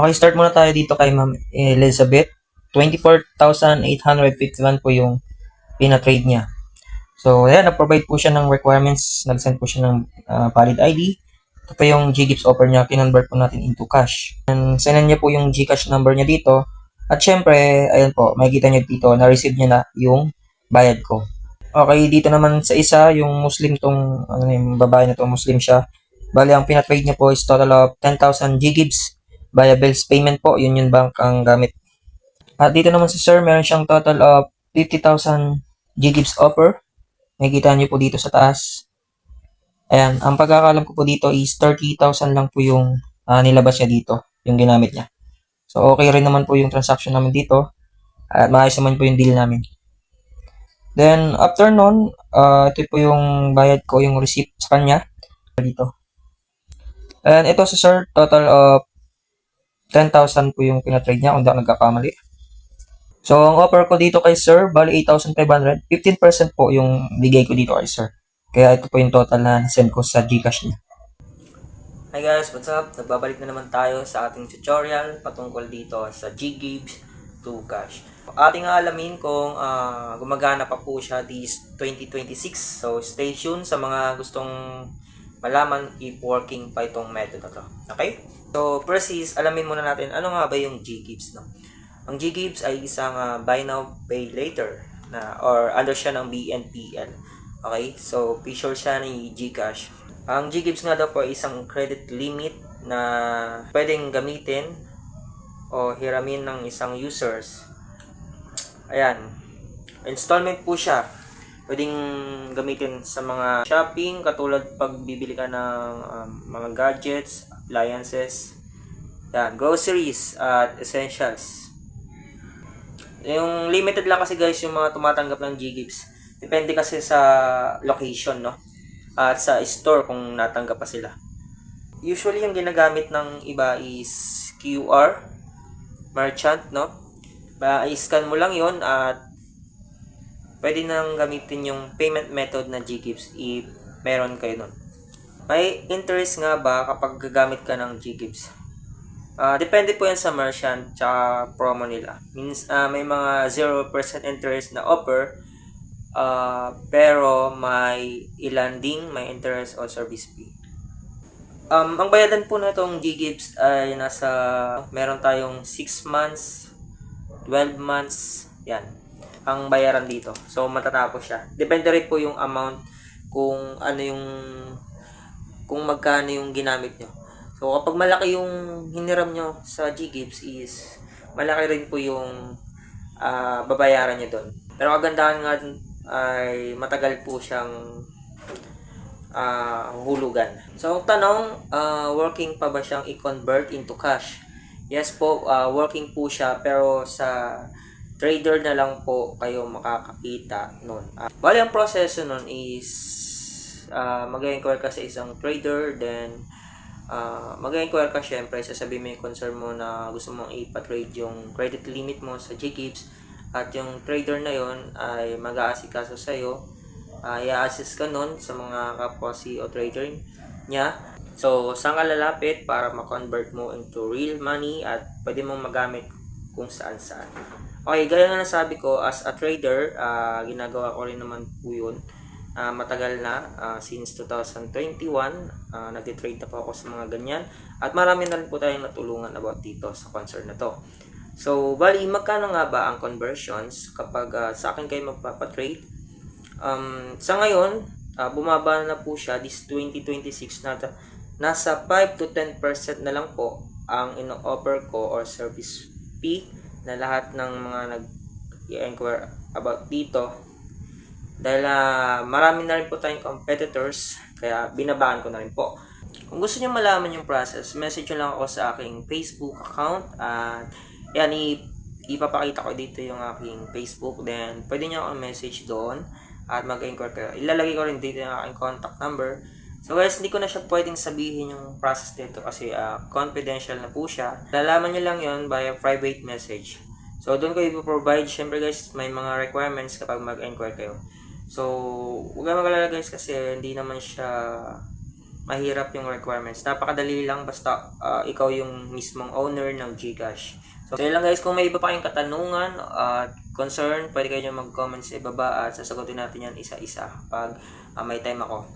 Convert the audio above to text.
Okay, start muna tayo dito kay Ma'am Elizabeth. 24,851 po yung pina-trade niya. So, ayan, nag-provide po siya ng requirements. Nag-send po siya ng valid ID. Ito po yung GGives offer niya. Kinonvert po natin into cash. And send niya po yung GCash number niya dito. At syempre, ayan po, makikita niyo dito, na-receive niya na yung bayad ko. Okay, dito naman sa isa, yung Muslim tong, yung babae na to, Muslim siya. Bali, ang pina-trade niya po is total of 10,000 GGives via bills payment po. Union Bank ang gamit. At dito naman si Sir, meron siyang total of 50,000 GGives offer. Nakikita niyo po dito sa taas. Ayan, ang pagkakalam ko po dito is 30,000 lang po yung nilabas niya dito, yung ginamit niya. So, okay rin naman po yung transaction namin dito. At maayos naman po yung deal namin. Then, after nun, ito po yung bayad ko, yung receipt sa kanya. Dito. And ito si Sir, total of 10,000 po yung pinatrade niya kung di ako nagkakamali. So, ang offer ko dito kay Sir, bali 8,500. 15% po yung bigay ko dito kay Sir. Kaya ito po yung total na send ko sa Gcash niya. Hi guys, what's up? Nagbabalik na naman tayo sa ating tutorial patungkol dito sa GGives to Cash. Ating alamin kung gumagana pa po siya this 2026. So, stay tuned sa mga gustong malaman if working pa itong method na to. Okay? So, first is, alamin muna natin ano nga ba yung GGives, no? Ang GGives ay isang buy now, pay later na or under siya ng BNPL. Okay? So, feature siya ni GCash. Ang GGives nga daw po ay isang credit limit na pwedeng gamitin o hiramin ng isang users. Ayan. Installment po siya. Pwedeng gamitin sa mga shopping, katulad pag bibili ka ng mga gadgets, appliances, yan, groceries at essentials. Yung limited lang kasi guys yung mga tumatanggap ng GGives. Depende kasi sa location, no? At sa store kung natanggap pa sila. Usually yung ginagamit ng iba is QR, merchant, no? I-scan mo lang yon at pwede nang gamitin yung payment method na GGives if meron kayo nun. May interest nga ba kapag gagamit ka ng GGives? Depende po yan sa merchant tsaka promo nila. Means, may mga 0% interest na offer, pero may ilanding, may interest o service fee. Ang bayadan po na itong GGives ay nasa, meron tayong 6 months, 12 months, yan, ang bayaran dito. So, matatapos siya. Depende rin po yung amount kung ano yung, kung magkano yung ginamit nyo. So, kapag malaki yung hiniram nyo sa GGives is, malaki rin po yung babayaran nyo doon. Pero kagandahan nga ay matagal po siyang hulugan. So, tanong, working pa ba siyang i-convert into cash? Yes po, working po siya pero sa trader na lang po kayo makakakita nun. Bali, ang proseso nun is mag-inquire ka sa isang trader, then mag-inquire ka syempre, sasabihin mo yung concern mo na gusto mong ipa-trade yung credit limit mo sa GGives at yung trader na yon ay mag-aasikaso sa'yo. I-assist ka nun sa mga kapwa CEO trader niya. So, saan ka lalapit para ma-convert mo into real money at pwede mong magamit kung saan-saan. Okay, gaya nga nasabi ko, as a trader, ginagawa ko rin naman po yun. Matagal na, since 2021, nag-trade na po ako sa mga ganyan. At marami na rin po tayong natulungan about dito sa concern na to. So, bali, magkano nga ba ang conversions kapag sa akin kayo magpapatrade? Sa ngayon, bumaba na po siya this 2026 na nasa 5 to 10% na lang po ang ino-offer ko or service fee na lahat ng mga nag-inquire about dito. Dahil marami na rin po tayong competitors, kaya binabaan ko na rin po. Kung gusto niyo malaman yung process, message nyo lang ako sa aking Facebook account. At yan, ipapakita ko dito yung aking Facebook. Then, pwede nyo akong message doon at mag-inquire kayo. Ilalagay ko rin dito yung aking contact number. So guys, hindi ko na siya pwedeng sabihin yung process dito kasi confidential na po siya. Lalaman nyo lang yon via private message. So, doon ko ipoprovide. Siyempre guys, may mga requirements kapag mag-inquire kayo. So, huwag kang mag-alala guys kasi hindi naman siya mahirap yung requirements. Napakadali lang basta ikaw yung mismong owner ng GCash. So, yun lang guys. Kung may iba pa kayong katanungan at concern, pwede kayo mag-comment sa ibaba at sasagutin natin yan isa-isa pag may time ako.